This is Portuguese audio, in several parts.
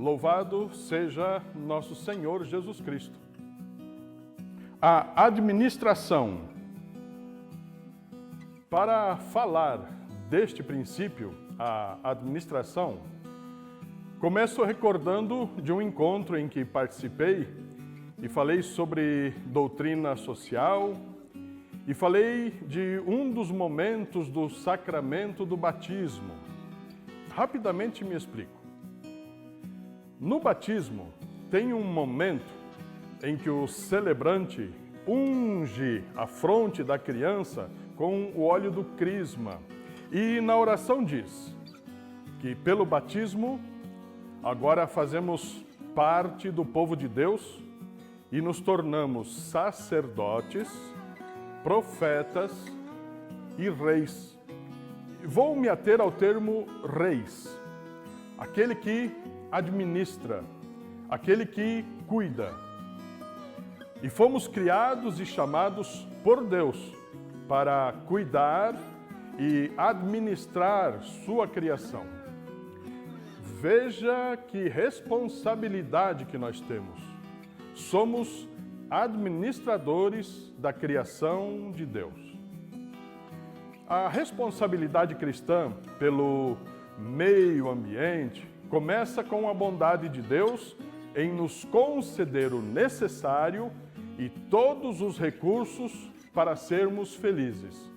Louvado seja nosso Senhor Jesus Cristo. A administração. Para falar deste princípio, a administração, começo recordando de um encontro em que participei e falei sobre doutrina social e falei de um dos momentos do sacramento do batismo. Rapidamente me explico. No batismo, tem um momento em que o celebrante unge a fronte da criança com o óleo do crisma. E na oração diz que pelo batismo agora fazemos parte do povo de Deus e nos tornamos sacerdotes, profetas e reis. Vou me ater ao termo reis, aquele que administra, aquele que cuida. E fomos criados e chamados por Deus para cuidar e administrar sua criação. Veja que responsabilidade que nós temos. Somos administradores da criação de Deus. A responsabilidade cristã pelo meio ambiente começa com a bondade de Deus em nos conceder o necessário e todos os recursos para sermos felizes.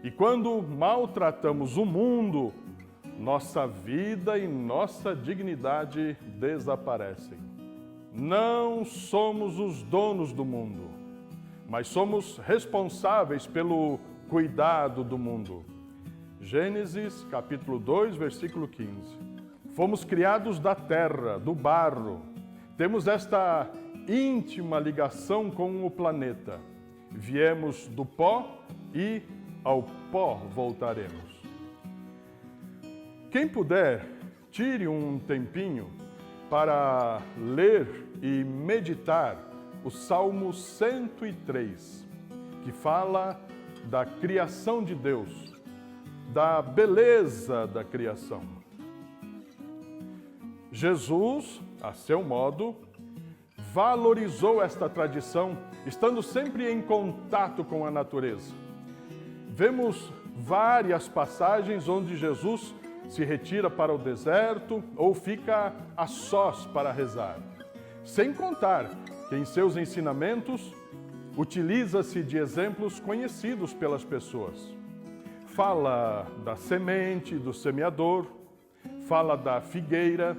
E quando maltratamos o mundo, nossa vida e nossa dignidade desaparecem. Não somos os donos do mundo, mas somos responsáveis pelo cuidado do mundo. Gênesis capítulo 2, versículo 15. Fomos criados da terra, do barro. Temos esta íntima ligação com o planeta. Viemos do pó e ao pó voltaremos. Quem puder, tire um tempinho para ler e meditar o Salmo 103, que fala da criação de Deus, da beleza da criação. Jesus, a seu modo, valorizou esta tradição, estando sempre em contato com a natureza. Vemos várias passagens onde Jesus se retira para o deserto ou fica a sós para rezar. Sem contar que em seus ensinamentos utiliza-se de exemplos conhecidos pelas pessoas. Fala da semente, do semeador, fala da figueira,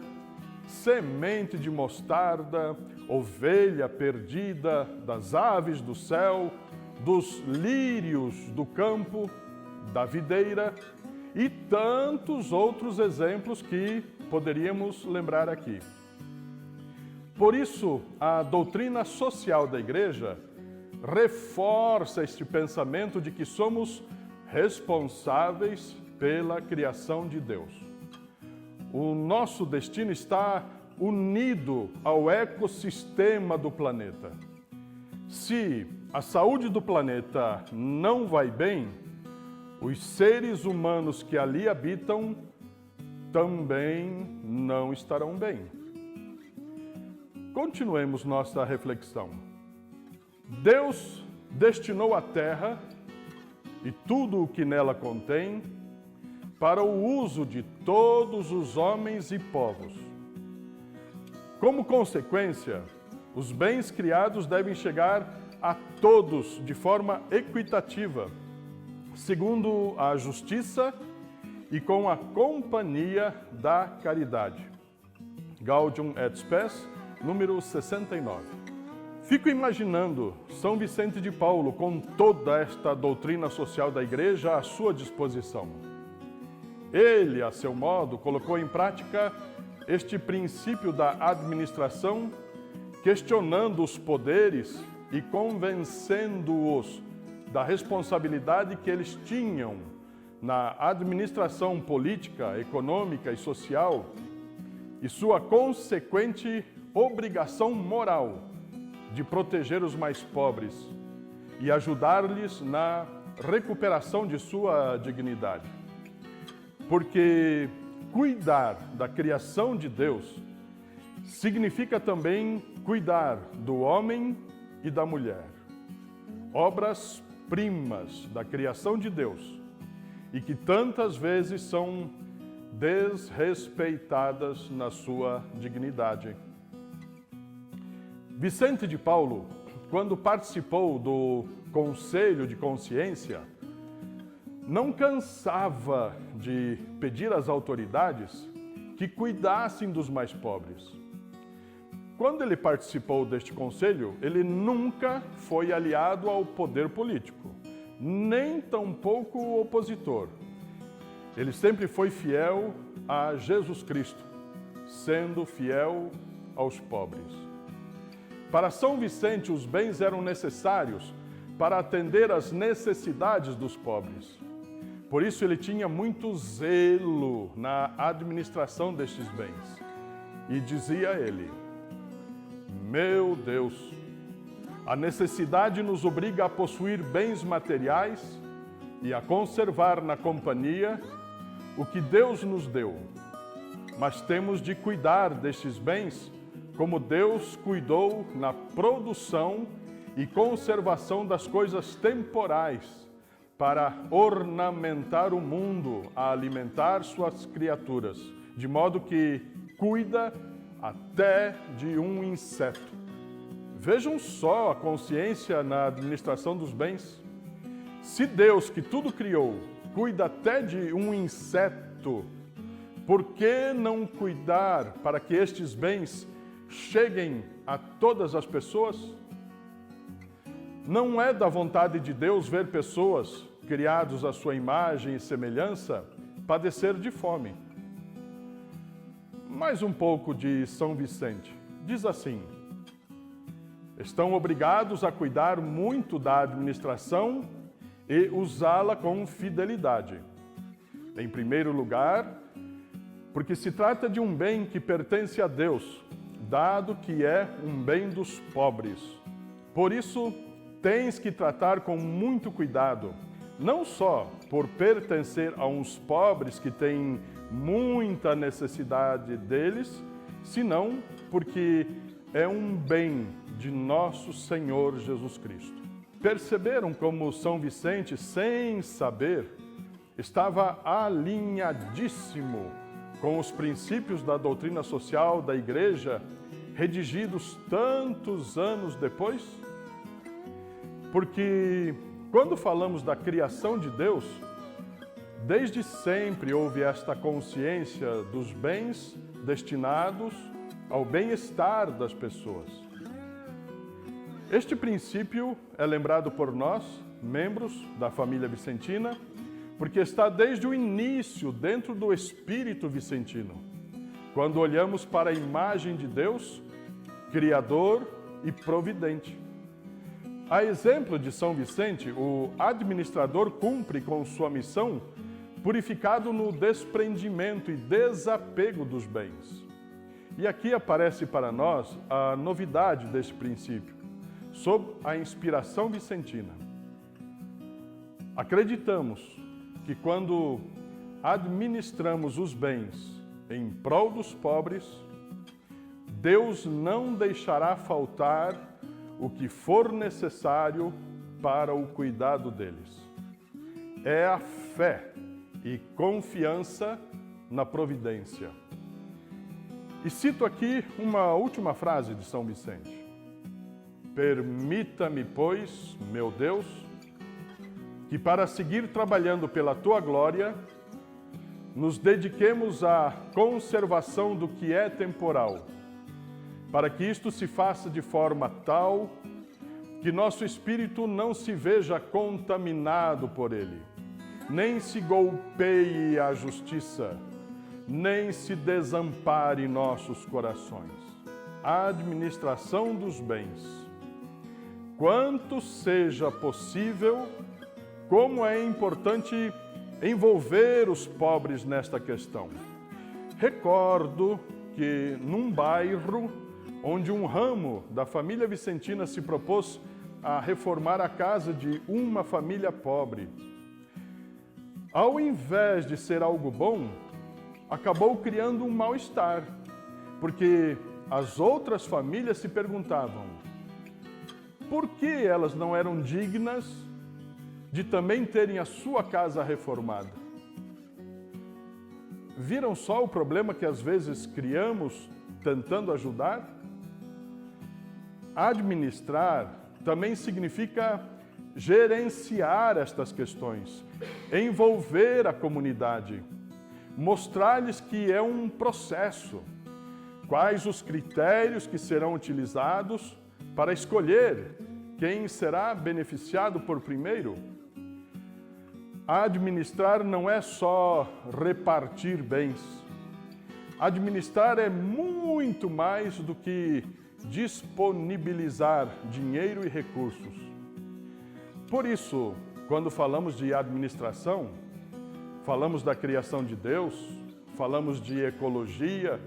semente de mostarda, ovelha perdida, das aves do céu, dos lírios do campo, da videira e tantos outros exemplos que poderíamos lembrar aqui. Por isso, a doutrina social da Igreja reforça este pensamento de que somos responsáveis pela criação de Deus. O nosso destino está unido ao ecossistema do planeta. Se a saúde do planeta não vai bem, os seres humanos que ali habitam também não estarão bem. Continuemos nossa reflexão. Deus destinou a terra e tudo o que nela contém para o uso de todos os homens e povos. Como consequência, os bens criados devem chegar a todos de forma equitativa, segundo a justiça e com a companhia da caridade. Gaudium et Spes, número 69. Fico imaginando São Vicente de Paulo com toda esta doutrina social da Igreja à sua disposição. Ele, a seu modo, colocou em prática este princípio da administração, questionando os poderes e convencendo-os da responsabilidade que eles tinham na administração política, econômica e social e sua consequente obrigação moral de proteger os mais pobres e ajudar-lhes na recuperação de sua dignidade. Porque cuidar da criação de Deus significa também cuidar do homem e da mulher, obras-primas da criação de Deus e que tantas vezes são desrespeitadas na sua dignidade. Vicente de Paulo, quando participou do Conselho de Consciência, não cansava de pedir às autoridades que cuidassem dos mais pobres. Quando ele participou deste conselho, ele nunca foi aliado ao poder político, nem tampouco opositor. Ele sempre foi fiel a Jesus Cristo, sendo fiel aos pobres. Para São Vicente, os bens eram necessários para atender às necessidades dos pobres. Por isso, ele tinha muito zelo na administração destes bens. E dizia ele: meu Deus, a necessidade nos obriga a possuir bens materiais e a conservar na companhia o que Deus nos deu. Mas temos de cuidar destes bens como Deus cuidou na produção e conservação das coisas temporais, para ornamentar o mundo, a alimentar suas criaturas, de modo que cuida até de um inseto. Vejam só a consciência na administração dos bens. Se Deus, que tudo criou, cuida até de um inseto, por que não cuidar para que estes bens cheguem a todas as pessoas? Não é da vontade de Deus ver pessoas, criados à sua imagem e semelhança, padecer de fome. Mais um pouco de São Vicente. Diz assim: estão obrigados a cuidar muito da administração e usá-la com fidelidade. Em primeiro lugar, porque se trata de um bem que pertence a Deus, dado que é um bem dos pobres. Por isso, tens que tratar com muito cuidado, não só por pertencer a uns pobres que têm muita necessidade deles, senão porque é um bem de nosso Senhor Jesus Cristo. Perceberam como São Vicente, sem saber, estava alinhadíssimo com os princípios da doutrina social da Igreja, redigidos tantos anos depois? Porque quando falamos da criação de Deus, desde sempre houve esta consciência dos bens destinados ao bem-estar das pessoas. Este princípio é lembrado por nós, membros da família vicentina, porque está desde o início dentro do espírito vicentino, quando olhamos para a imagem de Deus, Criador e Providente. A exemplo de São Vicente, o administrador cumpre com sua missão purificado no desprendimento e desapego dos bens. E aqui aparece para nós a novidade deste princípio, sob a inspiração vicentina. Acreditamos que quando administramos os bens em prol dos pobres, Deus não deixará faltar o que for necessário para o cuidado deles. É a fé e confiança na providência. E cito aqui uma última frase de São Vicente. Permita-me, pois, meu Deus, que para seguir trabalhando pela Tua glória, nos dediquemos à conservação do que é temporal, para que isto se faça de forma tal que nosso espírito não se veja contaminado por ele, nem se golpeie a justiça, nem se desampare nossos corações. A administração dos bens. Quanto seja possível, como é importante envolver os pobres nesta questão. Recordo que num bairro onde um ramo da família vicentina se propôs a reformar a casa de uma família pobre, ao invés de ser algo bom, acabou criando um mal-estar, porque as outras famílias se perguntavam por que elas não eram dignas de também terem a sua casa reformada. Viram só o problema que às vezes criamos tentando ajudar? Administrar também significa gerenciar estas questões, envolver a comunidade, mostrar-lhes que é um processo, quais os critérios que serão utilizados para escolher quem será beneficiado por primeiro. Administrar não é só repartir bens. Administrar é muito mais do que disponibilizar dinheiro e recursos. Por isso, quando falamos de administração, falamos da criação de Deus, falamos de ecologia,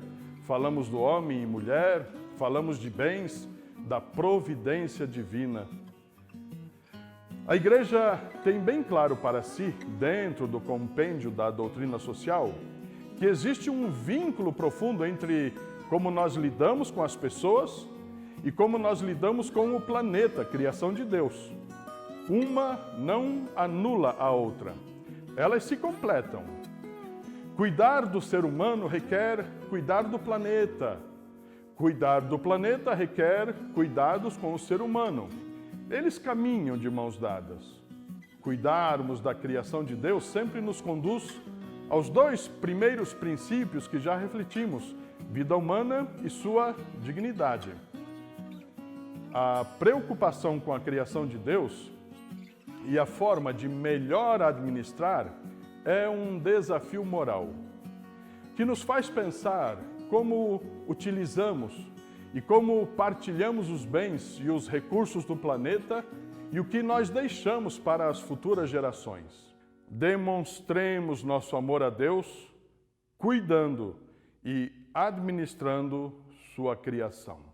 falamos do homem e mulher, falamos de bens, da providência divina. A Igreja tem bem claro para si, dentro do compêndio da doutrina social, que existe um vínculo profundo entre como nós lidamos com as pessoas e como nós lidamos com o planeta, a criação de Deus. Uma não anula a outra, elas se completam. Cuidar do ser humano requer cuidar do planeta. Cuidar do planeta requer cuidados com o ser humano. Eles caminham de mãos dadas. Cuidarmos da criação de Deus sempre nos conduz aos dois primeiros princípios que já refletimos: vida humana e sua dignidade. A preocupação com a criação de Deus e a forma de melhor administrar é um desafio moral, que nos faz pensar como utilizamos e como partilhamos os bens e os recursos do planeta e o que nós deixamos para as futuras gerações. Demonstremos nosso amor a Deus, cuidando e administrando sua criação.